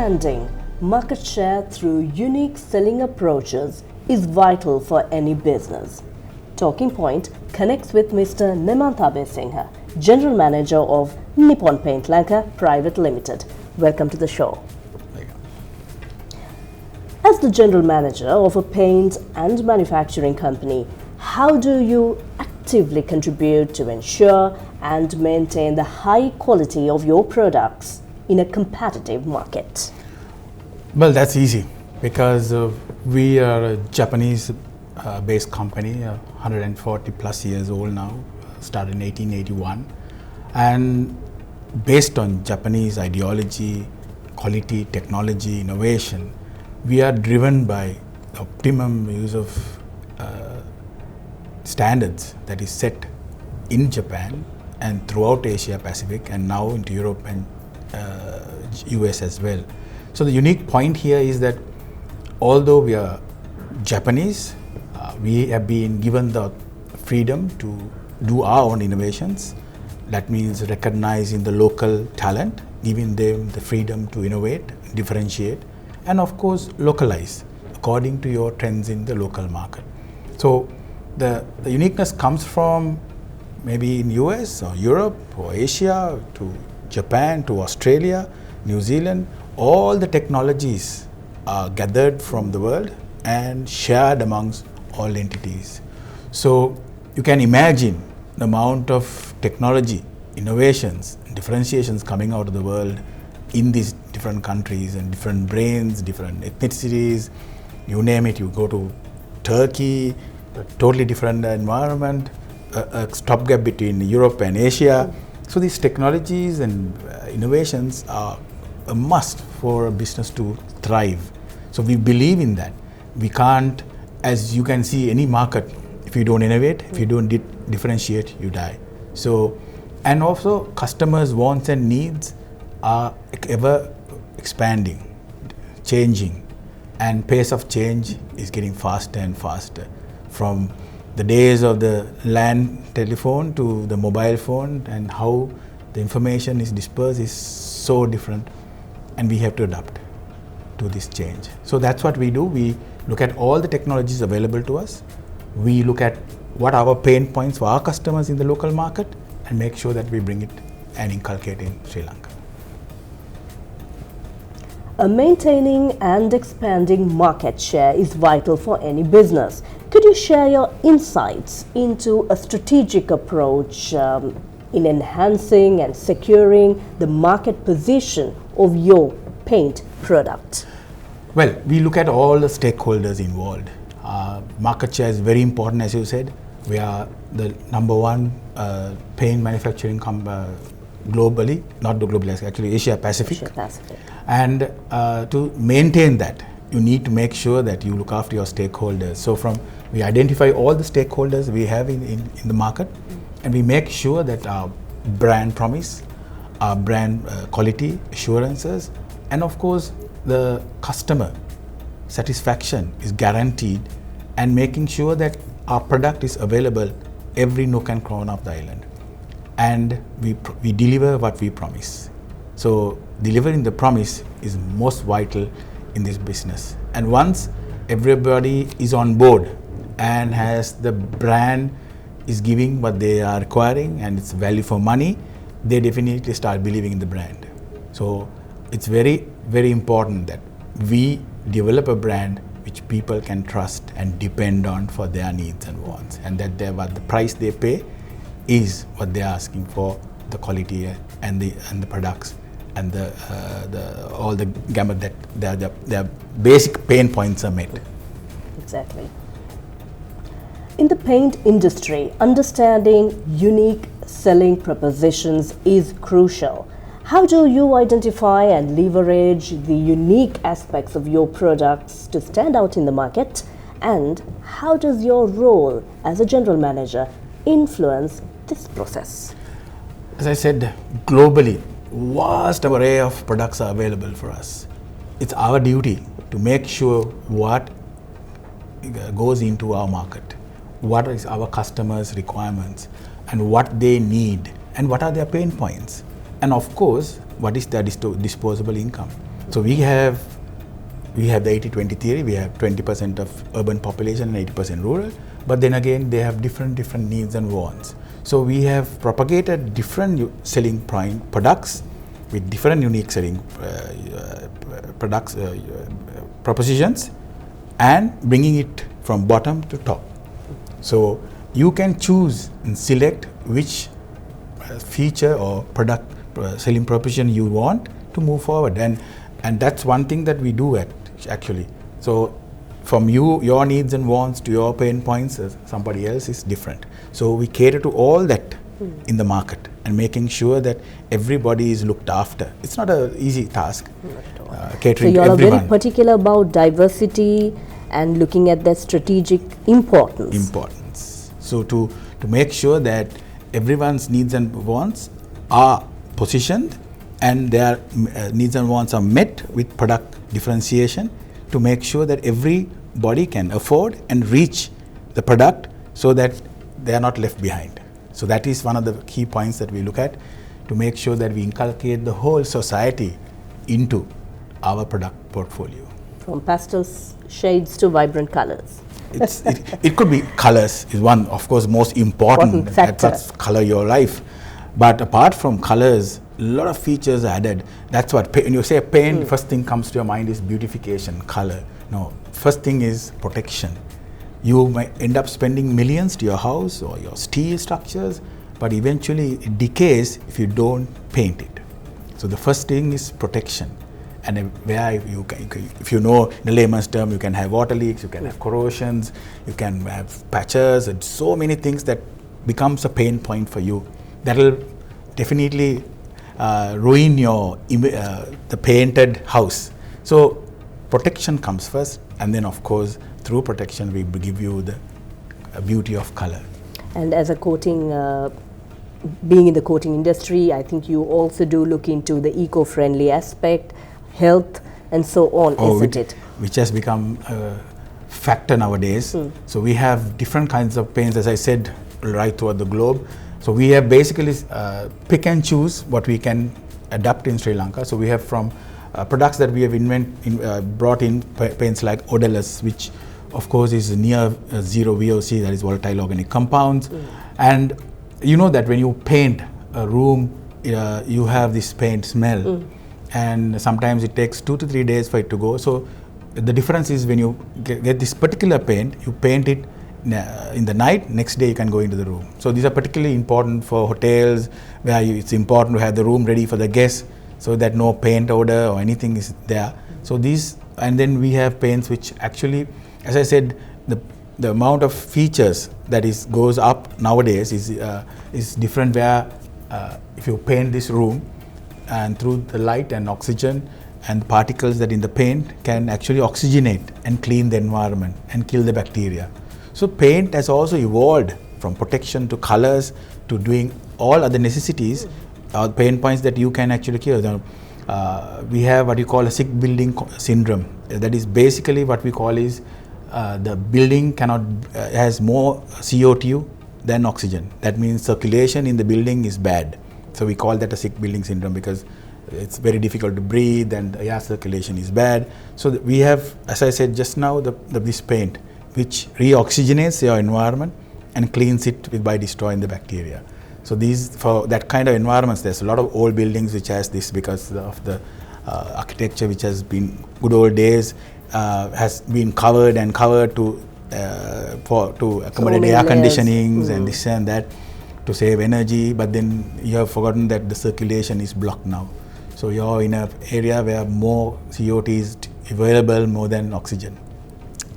Expanding market share through unique selling approaches is vital for any business. Talking Point connects with Mr. Nemantha Abeysinghe, General Manager of Nippon Paint Lanka Private Limited. Welcome to the show. As the General Manager of a paint and manufacturing company, how do you actively contribute to ensure and maintain the high quality of your products in a competitive market? Well, that's easy because we are a Japanese based company, 140 plus years old now, started in 1881, and based on Japanese ideology, quality, technology, innovation, we are driven by the optimum use of standards that is set in Japan and throughout Asia Pacific and now into Europe and US as well. So the unique point here is that although we are Japanese, we have been given the freedom to do our own innovations. That means recognizing the local talent, giving them the freedom to innovate, differentiate, and of course localize according to your trends in the local market. So the uniqueness comes from maybe in US or Europe or Asia to Japan to Australia, New Zealand. All the technologies are gathered from the world and shared amongst all entities. So you can imagine the amount of technology, innovations, differentiations coming out of the world in these different countries and different brains, different ethnicities, you name it. You go to Turkey, a totally different environment, a stopgap between Europe and Asia. So these technologies and innovations are a must for a business to thrive. So we believe in that. We can't, as you can see, any market, if you don't innovate, if you don't differentiate, you die. So, and also customers' wants and needs are ever expanding, changing, and pace of change is getting faster and faster. From the days of the land telephone to the mobile phone, and how the information is dispersed is so different, and we have to adapt to this change. So that's what we do. We look at all the technologies available to us. We look at what are our pain points for our customers in the local market and make sure that we bring it and inculcate in Sri Lanka. Maintaining and expanding market share is vital for any business. Could you share your insights into a strategic approach in enhancing and securing the market position of your paint product? Well, we look at all the stakeholders involved. Market share is very important, as you said. We are the number one paint manufacturing globally, not globally, actually Asia Pacific. Asia Pacific. And to maintain that, you need to make sure that you look after your stakeholders. So we identify all the stakeholders we have in the market, and we make sure that our brand promise, our brand quality assurances, and of course the customer satisfaction is guaranteed, and making sure that our product is available every nook and corner of the island. And we deliver what we promise. So delivering the promise is most vital in this business. And once everybody is on board and has the brand is giving what they are requiring and it's value for money, they definitely start believing in the brand. So it's very, very important that we develop a brand which people can trust and depend on for their needs and wants, and that what the price they pay is what they are asking for, the quality and the products and all the gamut that their basic pain points are met. Exactly. In the paint industry, understanding unique selling propositions is crucial. How do you identify and leverage the unique aspects of your products to stand out in the market? And how does your role as a general manager influence this process? As I said, globally, vast array of products are available for us. It's our duty to make sure what goes into our market, what is our customers' requirements, and what they need, and what are their pain points. And of course, what is their disposable income. So we have the 80-20 theory. We have 20% of urban population and 80% rural. But then again, they have different needs and wants. So we have propagated different selling products with different unique selling propositions, and bringing it from bottom to top. So you can choose and select which feature or product selling proposition you want to move forward, and that's one thing that we do actually. So from your needs and wants to your pain points, somebody else is different. So we cater to all that in the market and making sure that everybody is looked after. It's not an easy task. Catering so you to are everyone. very particular about diversity and looking at their strategic importance. So to make sure that everyone's needs and wants are positioned and their needs and wants are met with product differentiation, to make sure that everybody can afford and reach the product so that they are not left behind. So that is one of the key points that we look at, to make sure that we inculcate the whole society into our product portfolio. From pastel shades to vibrant colors. It could be colors is one, of course, most important factor. That's color your life. But apart from colors, a lot of features are added. That's what, when you say paint, first thing comes to your mind is beautification, color. No, first thing is protection. You might end up spending millions to your house or your steel structures, but eventually it decays if you don't paint it. So the first thing is protection. And where if you know in the layman's term, you can have water leaks, you can have corrosions, you can have patches, and so many things that becomes a pain point for you. That will definitely ruin your the painted house. So protection comes first, and then of course through protection we give you the beauty of color. And as a coating, being in the coating industry, I think you also do look into the eco-friendly aspect, health and so on, isn't it? Which has become a factor nowadays. So we have different kinds of paints, as I said, right throughout the globe. So we have basically pick and choose what we can adapt in Sri Lanka. So we have from products that we have brought in paints like odorless, which of course is near zero VOC, that is volatile organic compounds. And you know that when you paint a room, you have this paint smell. And sometimes it takes 2 to 3 days for it to go. So the difference is when you get this particular paint, you paint it in the night, next day you can go into the room. So these are particularly important for hotels where it's important to have the room ready for the guests so that no paint odor or anything is there. So these, and then we have paints which actually, as I said, the amount of features that goes up nowadays is different, where if you paint this room, and through the light and oxygen and particles that in the paint can actually oxygenate and clean the environment and kill the bacteria. So paint has also evolved from protection to colors to doing all other necessities, pain points that you can actually cure. We have what you call a sick building syndrome. That is basically what we call is the building has more CO2 than oxygen. That means circulation in the building is bad. So we call that a sick building syndrome because it's very difficult to breathe and the air circulation is bad. So we have, as I said just now, this paint which reoxygenates your environment and cleans it by destroying the bacteria. So for that kind of environments, there's a lot of old buildings which has this because of the architecture which has been good old days, has been covered to accommodate air conditionings and this and that, to save energy, but then you have forgotten that the circulation is blocked now. So you're in an area where more CO2 is available more than oxygen.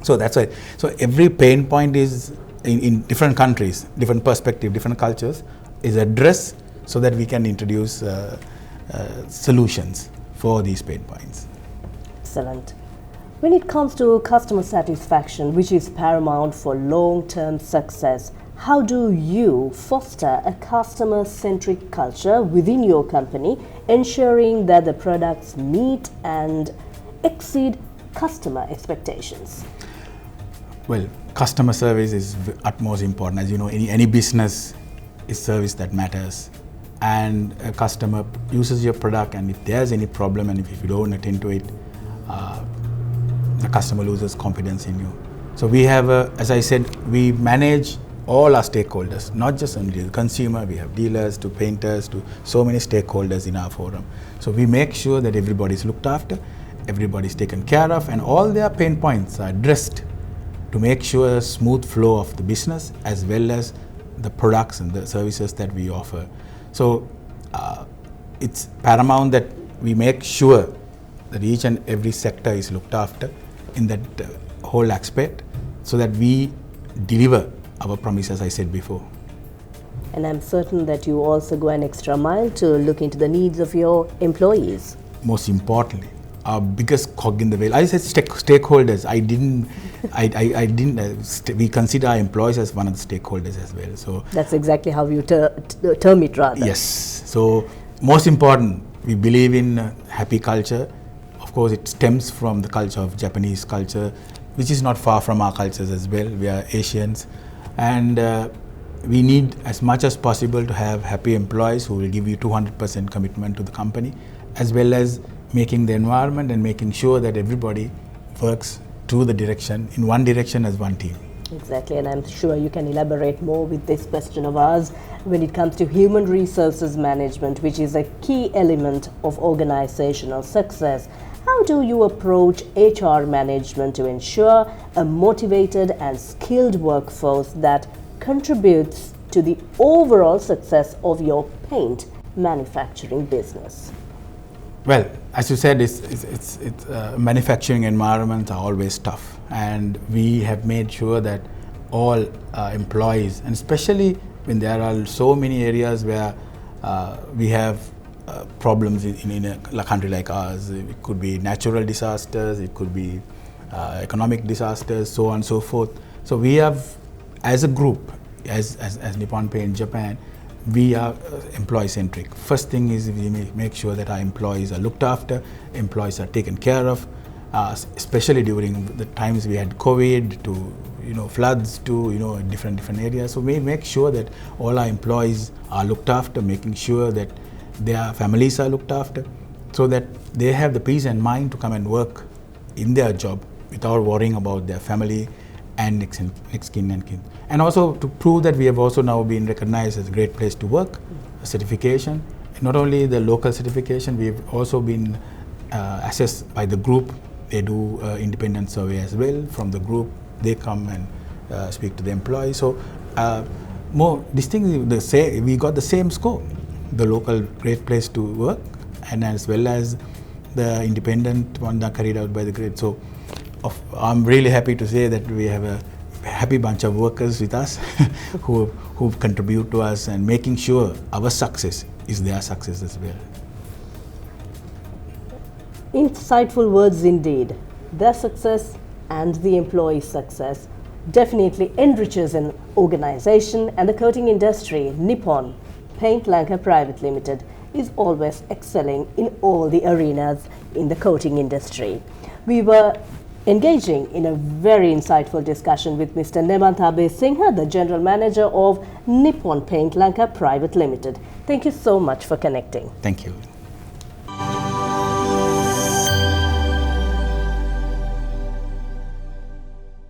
So that's why. So every pain point is in different countries, different perspective, different cultures is addressed so that we can introduce solutions for these pain points. Excellent. When it comes to customer satisfaction, which is paramount for long-term success, how do you foster a customer-centric culture within your company, ensuring that the products meet and exceed customer expectations? Well, customer service is utmost important. As you know, any business is service that matters. and a customer uses your product, and if there's any problem and if you don't attend to it, the customer loses confidence in you. So we have, as I said, we manage all our stakeholders, not just only the consumer. We have dealers to painters to so many stakeholders in our forum. So we make sure that everybody is looked after, everybody is taken care of, and all their pain points are addressed to make sure a smooth flow of the business as well as the products and the services that we offer. So it's paramount that we make sure that each and every sector is looked after in that whole aspect, so that we deliver our promise, as I said before. And I'm certain that you also go an extra mile to look into the needs of your employees. Most importantly, our biggest cog in the wheel, I said stakeholders. We consider our employees as one of the stakeholders as well. So that's exactly how you term it, rather. Yes. So most important, we believe in happy culture. Of course, it stems from the culture of Japanese culture, which is not far from our cultures as well. We are Asians, and we need as much as possible to have happy employees who will give you 200% commitment to the company, as well as making the environment and making sure that everybody works to the direction, in one direction as one team. Exactly, and I'm sure you can elaborate more with this question of ours when it comes to human resources management, which is a key element of organizational success. How do you approach HR management to ensure a motivated and skilled workforce that contributes to the overall success of your paint manufacturing business? Well, as you said, manufacturing environments are always tough, and we have made sure that all employees, and especially when there are so many areas where we have problems in a country like ours. It could be natural disasters, it could be economic disasters, so on and so forth. So we have, as a group, as Nippon Paint Japan, we are employee-centric. First thing is we make sure that our employees are looked after, employees are taken care of, especially during the times we had COVID, to floods, to different areas. So we make sure that all our employees are looked after, making sure that their families are looked after, so that they have the peace and mind to come and work in their job without worrying about their family and next kin and kin. And also to prove that we have also now been recognized as a great place to work, certification. And not only the local certification, we've also been assessed by the group. They do independent survey as well. From the group, they come and speak to the employees. So more distinctly, we got the same score. The local great place to work, and as well as the independent one that carried out by the grid. So I'm really happy to say that we have a happy bunch of workers with us who contribute to us and making sure our success is their success as well. Insightful words indeed. Their success and the employee's success definitely enriches an organization, and the coating industry, Nippon Paint Lanka Private Limited, is always excelling in all the arenas in the coating industry. We were engaging in a very insightful discussion with Mr. Nemantha Abeysinghe, the General Manager of Nippon Paint Lanka Private Limited. Thank you so much for connecting. Thank you.